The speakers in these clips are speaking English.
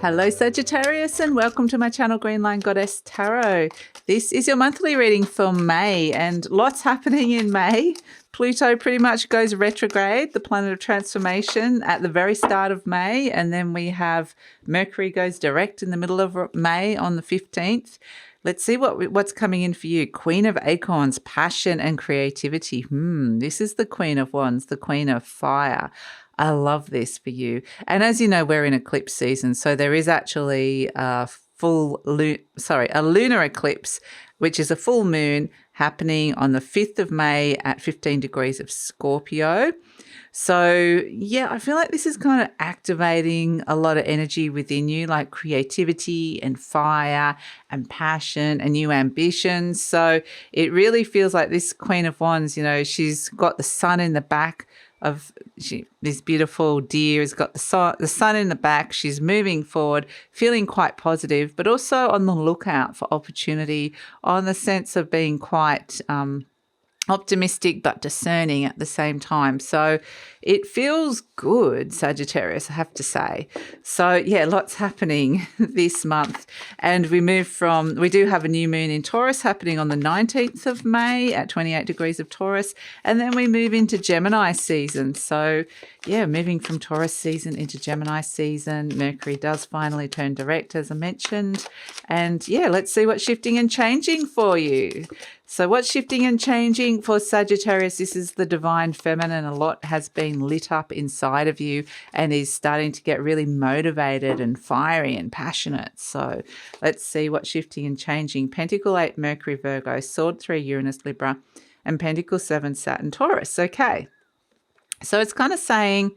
Hello Sagittarius and welcome to my channel Green Line Goddess Tarot. This is your monthly reading for May and lots happening in May. Pluto pretty much goes retrograde, the planet of transformation, at the very start of May, and then we have Mercury goes direct in the middle of May on the 15th. Let's see what's coming in for you. Queen of Acorns, passion and creativity. This is the Queen of Wands, the Queen of Fire. I love this for you. And as you know, we're in eclipse season, so there is actually a lunar eclipse, which is a full moon happening on the 5th of May at 15 degrees of Scorpio. So, yeah, I feel like this is kind of activating a lot of energy within you, like creativity and fire and passion and new ambitions. So it really feels like this Queen of Wands, you know, she's got the sun in the back of this beautiful deer has got the sun in the back. She's moving forward, feeling quite positive, but also on the lookout for opportunity, on the sense of being quite optimistic but discerning at the same time. So it feels good, Sagittarius, I have to say. So yeah, lots happening this month. And we do have a new moon in Taurus happening on the 19th of May at 28 degrees of Taurus. And then we move into Gemini season. So yeah, moving from Taurus season into Gemini season. Mercury does finally turn direct, as I mentioned. And yeah, let's see what's shifting and changing for you. So what's shifting and changing for Sagittarius? This is the divine feminine. A lot has been lit up inside of you and is starting to get really motivated and fiery and passionate. So let's see what's shifting and changing. Pentacle 8, Mercury, Virgo, Sword 3, Uranus, Libra, and Pentacle 7, Saturn, Taurus. Okay. So it's kind of saying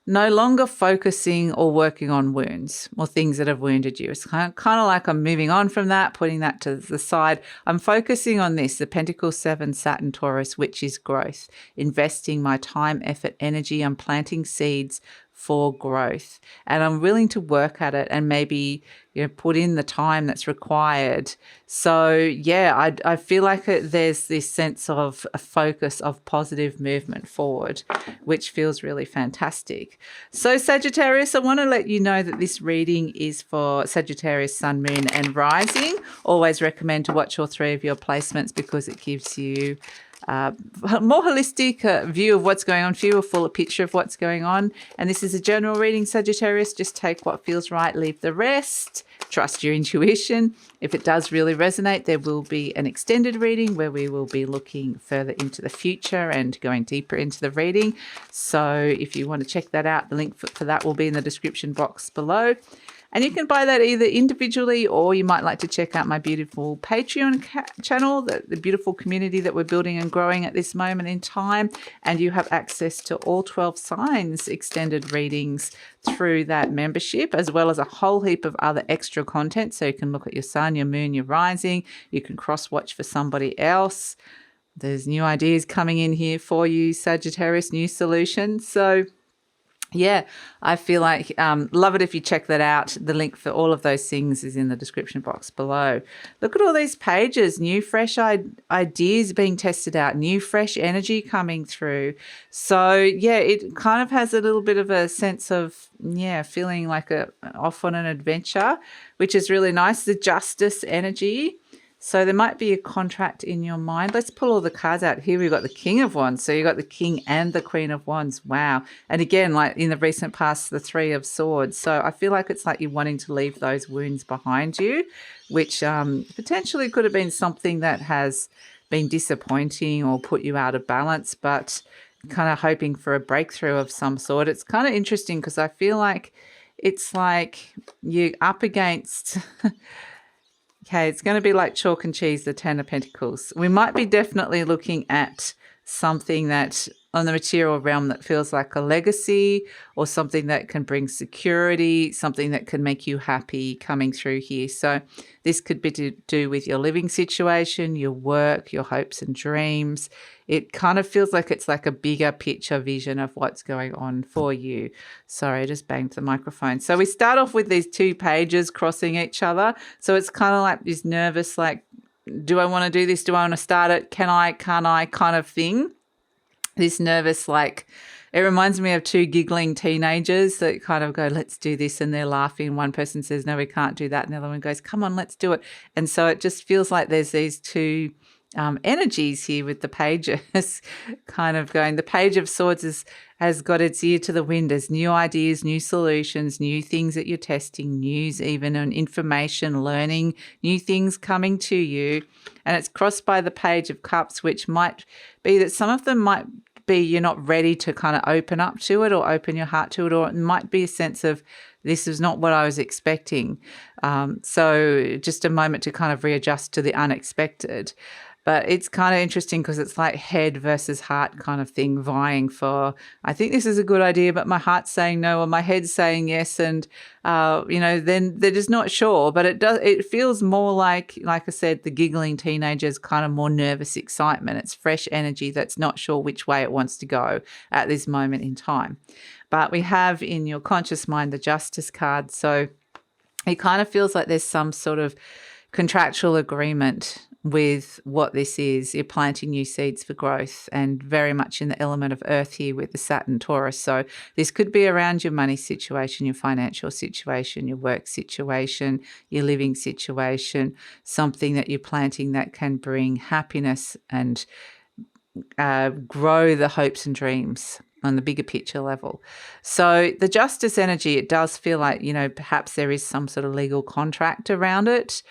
no longer focusing or working on wounds or things that have wounded you. It's kind of like I'm moving on from that, putting that to the side. I'm focusing on this, the Pentacle 7, Saturn, Taurus, which is growth, investing my time, effort, energy. I'm planting seeds for growth and I'm willing to work at it and maybe, you know, put in the time that's required. So yeah, I feel like there's this sense of a focus of positive movement forward, which feels really fantastic. So Sagittarius, I want to let you know that this reading is for Sagittarius, Sun, Moon and Rising. Always recommend to watch all three of your placements because it gives you a more holistic view of what's going on for you, a fuller picture of what's going on. And this is a general reading, Sagittarius. Just take what feels right, leave the rest. Trust your intuition. If it does really resonate, there will be an extended reading where we will be looking further into the future and going deeper into the reading. So if you want to check that out, the link for that will be in the description box below. And you can buy that either individually or you might like to check out my beautiful Patreon channel, the beautiful community that we're building and growing at this moment in time. And you have access to all 12 signs extended readings through that membership, as well as a whole heap of other extra content. So you can look at your sun, your moon, your rising. You can cross-watch for somebody else. There's new ideas coming in here for you, Sagittarius, new solutions. So yeah, I feel like love it if you check that out. The link for all of those things is in the description box below. Look at all these pages, new fresh ideas being tested out, new fresh energy coming through. So yeah, it kind of has a little bit of a sense of, yeah, feeling like off on an adventure, which is really nice. The justice energy. So there might be a contract in your mind. Let's pull all the cards out. Here we've got the King of Wands. So you've got the King and the Queen of Wands. Wow. And again, like in the recent past, the Three of Swords. So I feel like it's like you're wanting to leave those wounds behind you, which potentially could have been something that has been disappointing or put you out of balance, but kind of hoping for a breakthrough of some sort. It's kind of interesting because I feel like it's like you're up against... Okay, it's going to be like chalk and cheese, the Ten of Pentacles. We might be definitely looking at something that on the material realm that feels like a legacy or something that can bring security, something that can make you happy coming through here. So this could be to do with your living situation, your work, your hopes and dreams. It kind of feels like it's like a bigger picture vision of what's going on for you. Sorry, I just banged the microphone. So we start off with these two pages crossing each other. So it's kind of like this nervous, like, do I want to do this? Do I want to start it? Can I? Can't I? Kind of thing. this nervous, like, it reminds me of two giggling teenagers that kind of go, let's do this, and they're laughing. One person says, no, we can't do that. And the other one goes, come on, let's do it. And so it just feels like there's these two energies here with the pages kind of going. The Page of Swords has got its ear to the wind. There's new ideas, new solutions, new things that you're testing, news even, and information, learning, new things coming to you. And it's crossed by the Page of Cups, which might be that some of them might be you're not ready to kind of open up to it or open your heart to it, or it might be a sense of this is not what I was expecting. So just a moment to kind of readjust to the unexpected. But it's kind of interesting because it's like head versus heart kind of thing, vying for, I think this is a good idea, but my heart's saying no, or my head's saying yes. And, then they're just not sure. But it feels more like I said, the giggling teenager's kind of more nervous excitement. It's fresh energy that's not sure which way it wants to go at this moment in time. But we have in your conscious mind the Justice card. So it kind of feels like there's some sort of contractual agreement with what this is. You're planting new seeds for growth, and very much in the element of earth here with the Saturn Taurus. So this could be around your money situation, your financial situation, your work situation, your living situation, something that you're planting that can bring happiness and grow the hopes and dreams on the bigger picture level. So the Justice energy, it does feel like, perhaps there is some sort of legal contract around it.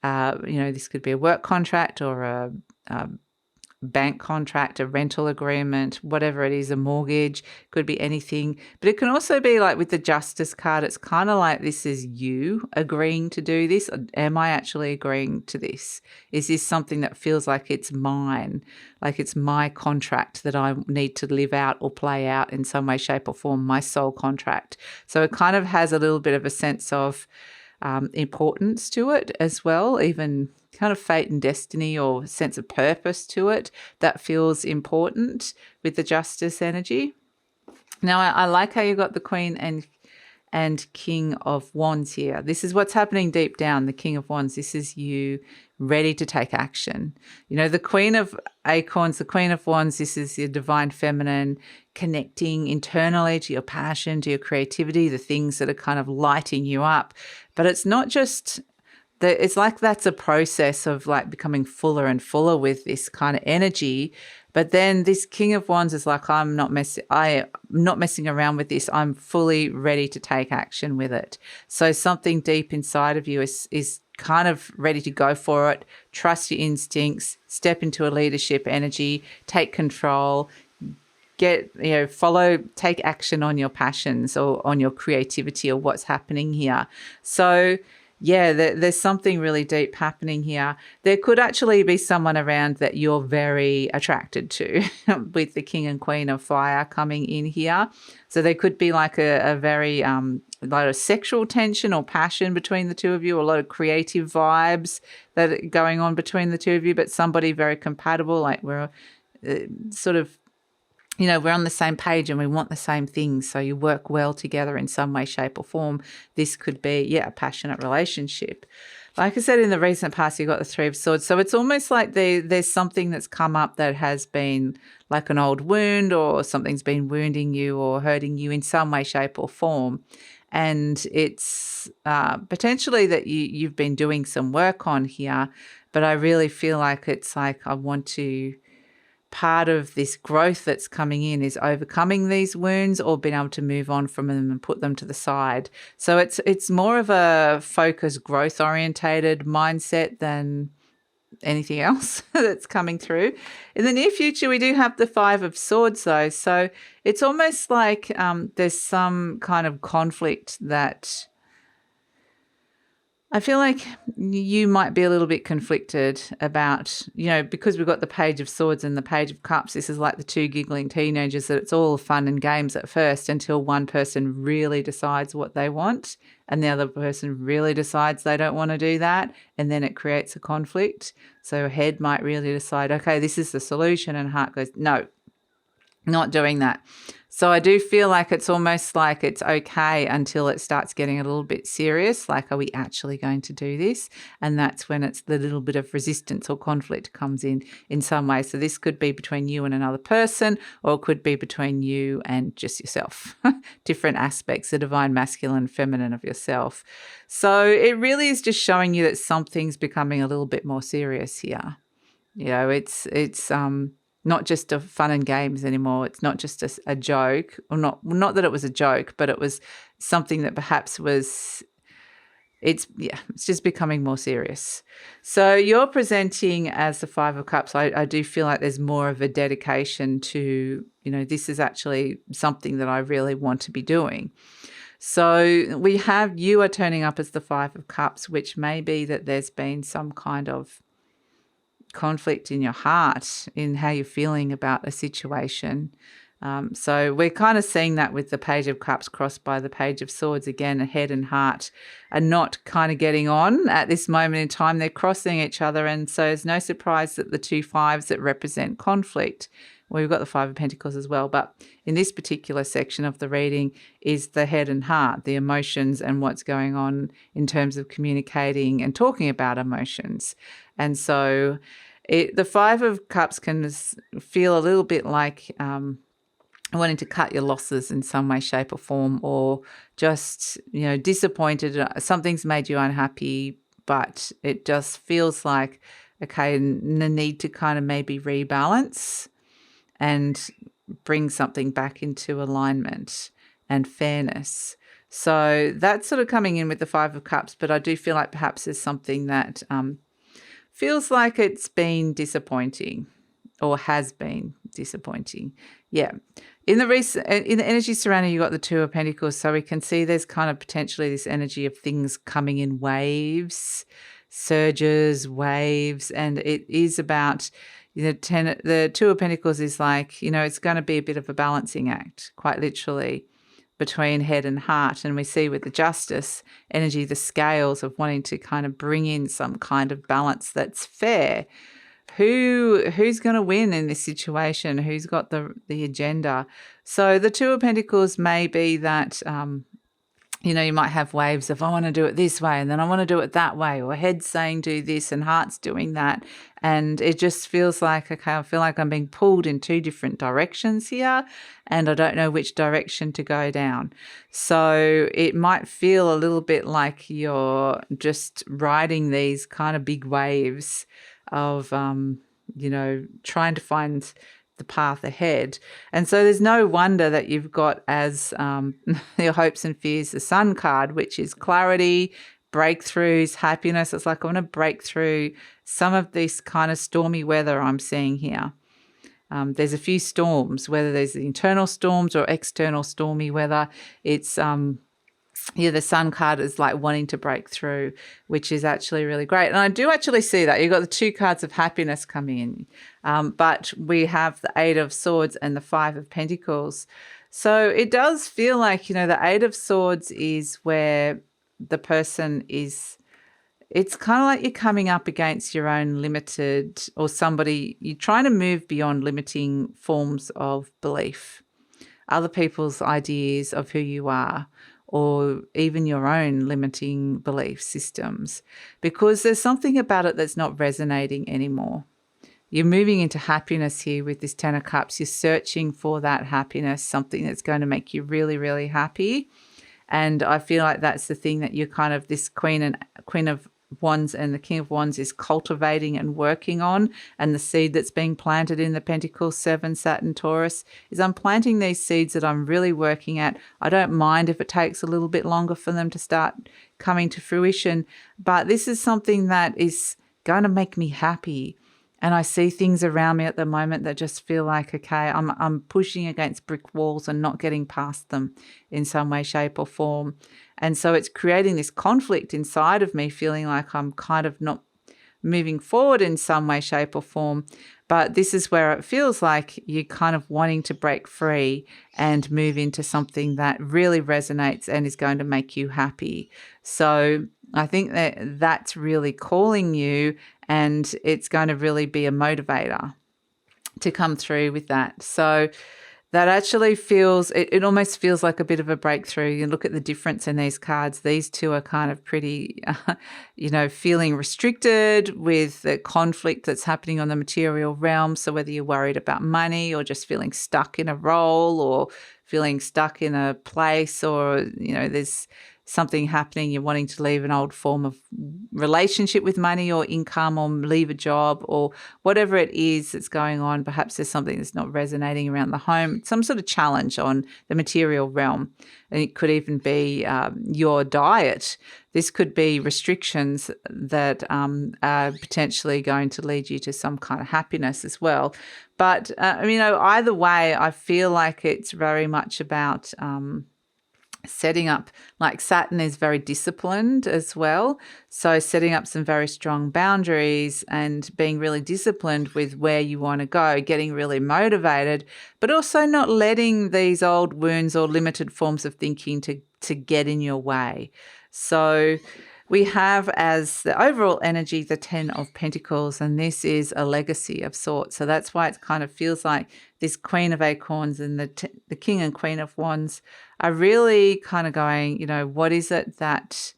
This could be a work contract or a bank contract, a rental agreement, whatever it is, a mortgage, could be anything. But it can also be like with the Justice card, it's kind of like this is you agreeing to do this. Am I actually agreeing to this? Is this something that feels like it's mine, like it's my contract that I need to live out or play out in some way, shape or form, my soul contract? So it kind of has a little bit of a sense of importance to it as well, even kind of fate and destiny or sense of purpose to it that feels important with the Justice energy. Now, I like how you got the Queen and King of Wands here. This is what's happening deep down, the King of Wands. This is you ready to take action. The Queen of Acorns, the Queen of Wands, this is your divine feminine, connecting internally to your passion, to your creativity, the things that are kind of lighting you up. But it's not just it's like that's a process of like becoming fuller and fuller with this kind of energy. But then this King of Wands is like, I'm not messing around with this. I'm fully ready to take action with it. So something deep inside of you is kind of ready to go for it. Trust your instincts, step into a leadership energy, take control, take action on your passions or on your creativity or what's happening here. So yeah, there's something really deep happening here. There could actually be someone around that you're very attracted to with the King and Queen of Fire coming in here. So there could be like a very lot of sexual tension or passion between the two of you, a lot of creative vibes that are going on between the two of you, but somebody very compatible, like we're sort of, we're on the same page and we want the same things. So you work well together in some way, shape or form. This could be, a passionate relationship. Like I said, in the recent past, you got the Three of Swords. So it's almost like there's something that's come up that has been like an old wound, or something's been wounding you or hurting you in some way, shape or form. And it's potentially that you've been doing some work on here. But I really feel like it's like part of this growth that's coming in is overcoming these wounds or being able to move on from them and put them to the side. So it's more of a focused, growth orientated mindset than anything else that's coming through. In the near future, we do have the Five of Swords though. So it's almost like there's some kind of conflict that I feel like you might be a little bit conflicted about, because we've got the Page of Swords and the Page of Cups. This is like the two giggling teenagers that it's all fun and games at first until one person really decides what they want and the other person really decides they don't want to do that, and then it creates a conflict. So head might really decide, okay, this is the solution, and heart goes, no, not doing that. So I do feel like it's almost like it's okay until it starts getting a little bit serious, like, are we actually going to do this? And that's when it's the little bit of resistance or conflict comes in some way. So this could be between you and another person, or it could be between you and just yourself, different aspects, the divine masculine, feminine of yourself. So it really is just showing you that something's becoming a little bit more serious here. You know, it's not just a fun and games anymore. It's not just a joke, or not that it was a joke, but it was something that perhaps was. It's just becoming more serious. So you're presenting as the Five of Cups. I do feel like there's more of a dedication to, you know, this is actually something that I really want to be doing. So we have, you are turning up as the Five of Cups, which may be that there's been some kind of conflict in your heart in how you're feeling about a situation. So we're kind of seeing that with the Page of Cups crossed by the Page of Swords. Again, head and heart are not kind of getting on at this moment in time. They're crossing each other, and so it's no surprise that the two fives that represent conflict, well, we've got the Five of Pentacles as well, but in this particular section of the reading is the head and heart, the emotions and what's going on in terms of communicating and talking about emotions. And so the Five of Cups can feel a little bit like wanting to cut your losses in some way, shape or form, or just, you know, disappointed. Something's made you unhappy, but it just feels like, okay, the need to kind of maybe rebalance and bring something back into alignment and fairness. So that's sort of coming in with the Five of Cups, but I do feel like perhaps there's something that feels like it's been disappointing or has been disappointing. Yeah. In the energy surrounding, you got the Two of Pentacles, so we can see there's kind of potentially this energy of things coming in waves, surges, waves, and it is about, you know, the Two of Pentacles is like, you know, it's going to be a bit of a balancing act, quite literally, between head and heart. And we see with the Justice energy, the scales of wanting to kind of bring in some kind of balance that's fair. Who's going to win in this situation? Who's got the agenda? So the Two of Pentacles may be that, you know, you might have waves of, I want to do it this way and then I want to do it that way, or head's saying do this and heart's doing that. And it just feels like, okay, I feel like I'm being pulled in two different directions here and I don't know which direction to go down. So it might feel a little bit like you're just riding these kind of big waves of, you know, trying to find the path ahead. And so there's no wonder that you've got as your hopes and fears the Sun card, which is clarity, breakthroughs, happiness. It's like I want to break through some of this kind of stormy weather I'm seeing here. There's a few storms, whether there's the internal storms or external stormy weather. It's the Sun card is like wanting to break through, which is actually really great. And I do actually see that. You've got the two cards of happiness coming in, but we have the Eight of Swords and the Five of Pentacles. So it does feel like, you know, the Eight of Swords is where the person is, it's kind of like you're coming up against your own limited, or somebody, you're trying to move beyond limiting forms of belief, other people's ideas of who you are, or even your own limiting belief systems, because there's something about it that's not resonating anymore. You're moving into happiness here with this Ten of Cups. You're searching for that happiness, something that's going to make you really, really happy. And I feel like that's the thing that you're kind of, this Queen of Wands and the King of Wands is cultivating and working on, and the seed that's being planted in the Pentacles 7, Saturn, Taurus, is I'm planting these seeds that I'm really working at. I don't mind if it takes a little bit longer for them to start coming to fruition, but this is something that is going to make me happy. And I see things around me at the moment that just feel like, okay, I'm pushing against brick walls and not getting past them in some way, shape or form. And so it's creating this conflict inside of me, feeling like I'm kind of not moving forward in some way, shape or form. But this is where it feels like you're kind of wanting to break free and move into something that really resonates and is going to make you happy. So I think that that's really calling you, and it's going to really be a motivator to come through with that. So that actually feels, it almost feels like a bit of a breakthrough. You look at the difference in these cards. These two are kind of pretty, feeling restricted with the conflict that's happening on the material realm. So whether you're worried about money or just feeling stuck in a role or feeling stuck in a place, or, there's something happening, you're wanting to leave an old form of relationship with money or income, or leave a job, or whatever it is that's going on. Perhaps there's something that's not resonating around the home, some sort of challenge on the material realm. And it could even be your diet. This could be restrictions that are potentially going to lead you to some kind of happiness as well. But, either way, I feel like it's very much about setting up, like Saturn is very disciplined as well. So setting up some very strong boundaries and being really disciplined with where you want to go, getting really motivated, but also not letting these old wounds or limited forms of thinking to get in your way. So we have as the overall energy the 10 of Pentacles, and this is a legacy of sorts. So that's why it kind of feels like this Queen of Acorns and the King and Queen of Wands are really kind of going, what is it that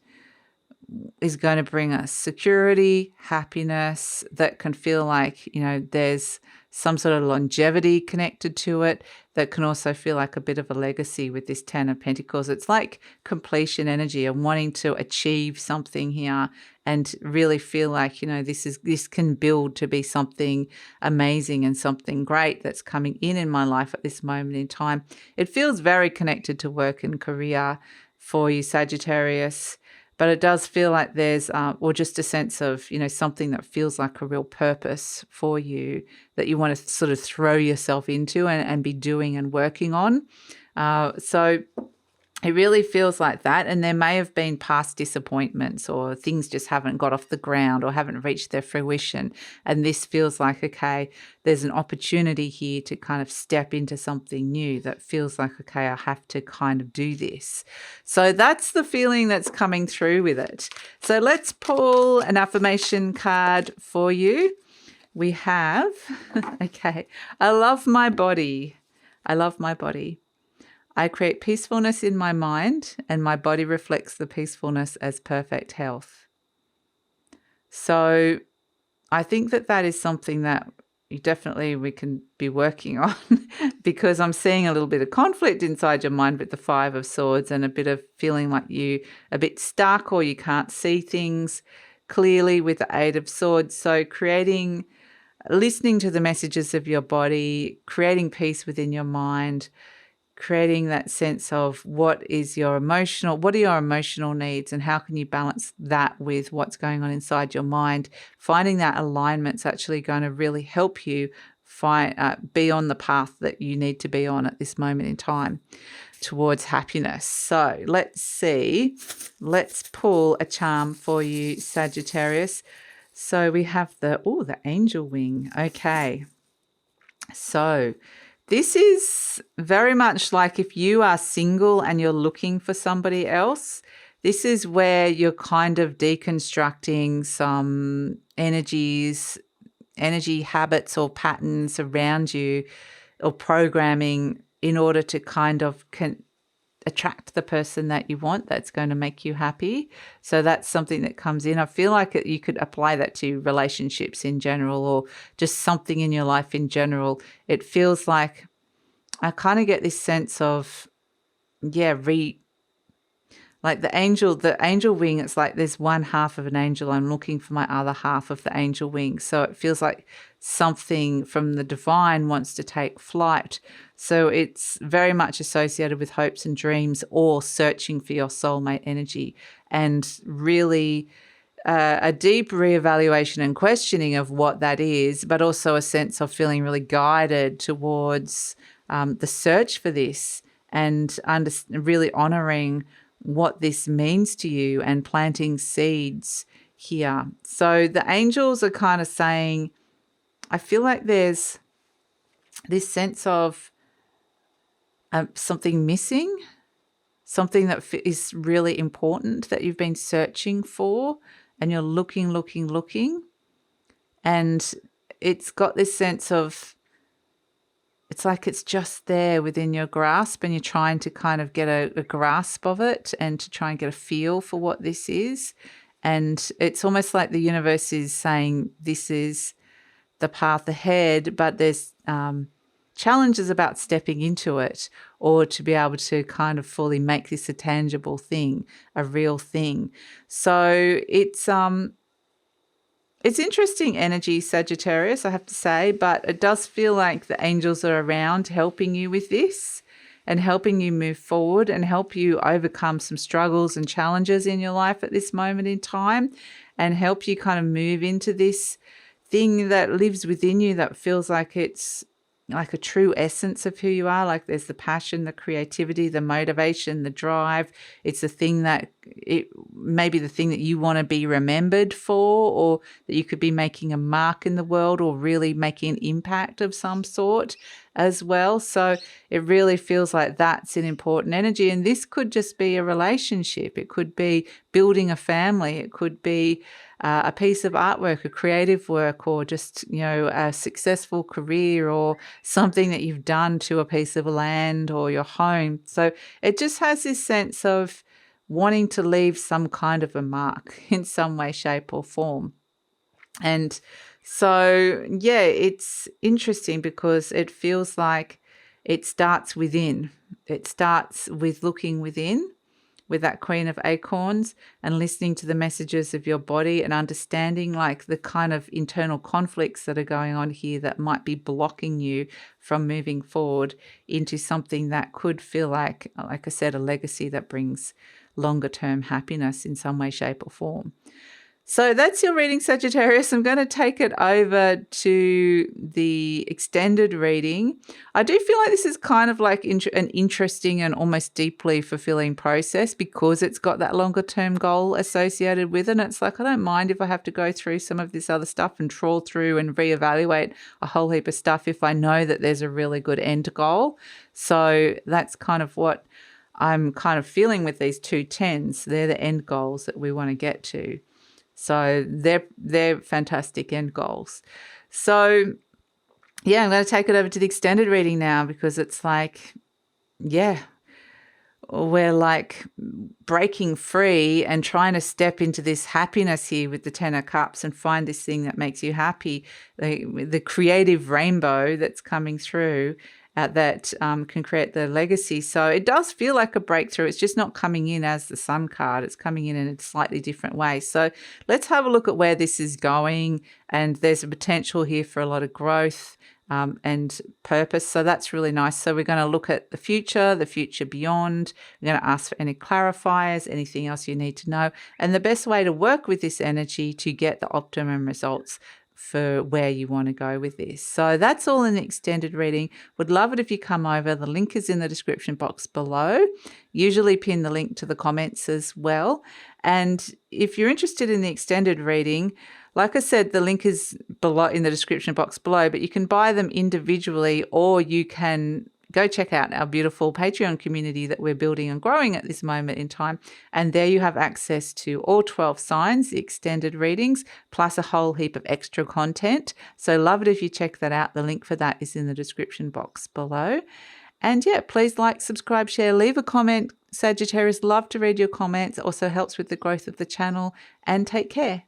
is going to bring us security, happiness, that can feel like, there's some sort of longevity connected to it, that can also feel like a bit of a legacy with this 10 of Pentacles. It's like completion energy and wanting to achieve something here and really feel like, this can build to be something amazing and something great that's coming in my life at this moment in time. It feels very connected to work and career for you, Sagittarius. But it does feel like there's, or just a sense of, something that feels like a real purpose for you that you want to sort of throw yourself into and be doing and working on. So it really feels like that. And there may have been past disappointments or things just haven't got off the ground or haven't reached their fruition. And this feels like, okay, there's an opportunity here to kind of step into something new that feels like, okay, I have to kind of do this. So that's the feeling that's coming through with it. So let's pull an affirmation card for you. We have, okay, I love my body. I love my body. I create peacefulness in my mind, and my body reflects the peacefulness as perfect health. So I think that is something that we can be working on because I'm seeing a little bit of conflict inside your mind with the 5 of Swords and a bit of feeling like you a bit stuck or you can't see things clearly with the 8 of Swords. So listening to the messages of your body, creating peace within your mind, creating that sense of what are your emotional needs and how can you balance that with what's going on inside your mind. Finding that alignment's actually going to really help you be on the path that you need to be on at this moment in time towards happiness. So let's see. Let's pull a charm for you, Sagittarius. So we have the angel wing. Okay. So this is very much like if you are single and you're looking for somebody else, this is where you're kind of deconstructing some energy habits or patterns around you or programming in order to kind of attract the person that you want that's going to make you happy. So that's something that comes in. I feel like you could apply that to relationships in general or just something in your life in general. It feels like I kind of get this sense of, like the angel wing, it's like there's one half of an angel. I'm looking for my other half of the angel wing. So it feels like something from the divine wants to take flight. So it's very much associated with hopes and dreams or searching for your soulmate energy and really a deep reevaluation and questioning of what that is, but also a sense of feeling really guided towards the search for this and really honoring what this means to you and planting seeds here. So the angels are kind of saying, I feel like there's this sense of something missing, something that is really important that you've been searching for and you're looking. And it's got this sense of it's like it's just there within your grasp, and you're trying to kind of get a grasp of it and to try and get a feel for what this is. And it's almost like the universe is saying this is the path ahead, but there's challenges about stepping into it, or to be able to kind of fully make this a tangible thing, a real thing. So it's interesting energy, Sagittarius, I have to say, but it does feel like the angels are around helping you with this and helping you move forward and help you overcome some struggles and challenges in your life at this moment in time, and help you kind of move into this thing that lives within you that feels like it's like a true essence of who you are. Like there's the passion, the creativity, the motivation, the drive. It's the thing that it maybe the thing that you want to be remembered for, or that you could be making a mark in the world or really making an impact of some sort as well. So it really feels like that's an important energy. And this could just be a relationship. It could be building a family. It could be a piece of artwork, a creative work, or just, a successful career, or something that you've done to a piece of land or your home. So it just has this sense of wanting to leave some kind of a mark in some way, shape, or form. And so, yeah, it's interesting because it feels like it starts within. It starts with looking within, with that Queen of Acorns, and listening to the messages of your body and understanding like the kind of internal conflicts that are going on here that might be blocking you from moving forward into something that could feel like I said, a legacy that brings longer term happiness in some way, shape, or form. So that's your reading, Sagittarius. I'm going to take it over to the extended reading. I do feel like this is kind of like an interesting and almost deeply fulfilling process because it's got that longer term goal associated with it. And it's like, I don't mind if I have to go through some of this other stuff and trawl through and reevaluate a whole heap of stuff if I know that there's a really good end goal. So that's kind of what I'm kind of feeling with these two tens. They're the end goals that we want to get to. So they're fantastic end goals. So, yeah, I'm going to take it over to the extended reading now because it's like, yeah, we're like breaking free and trying to step into this happiness here with the Ten of Cups and find this thing that makes you happy, the creative rainbow that's coming through. That can create the legacy. So it does feel like a breakthrough. It's just not coming in as the Sun card. It's coming in a slightly different way. So let's have a look at where this is going. And there's a potential here for a lot of growth and purpose. So that's really nice. So we're going to look at the future beyond. We're going to ask for any clarifiers, anything else you need to know, and the best way to work with this energy to get the optimum results for where you want to go with this. So that's all in the extended reading. Would love it if you come over. The link is in the description box below. Usually pin the link to the comments as well. And if you're interested in the extended reading, like I said, the link is below in the description box below, but you can buy them individually, or you can go check out our beautiful Patreon community that we're building and growing at this moment in time. And there you have access to all 12 signs, the extended readings, plus a whole heap of extra content. So love it if you check that out. The link for that is in the description box below. And yeah, please like, subscribe, share, leave a comment. Sagittarius, love to read your comments. It also helps with the growth of the channel. And take care.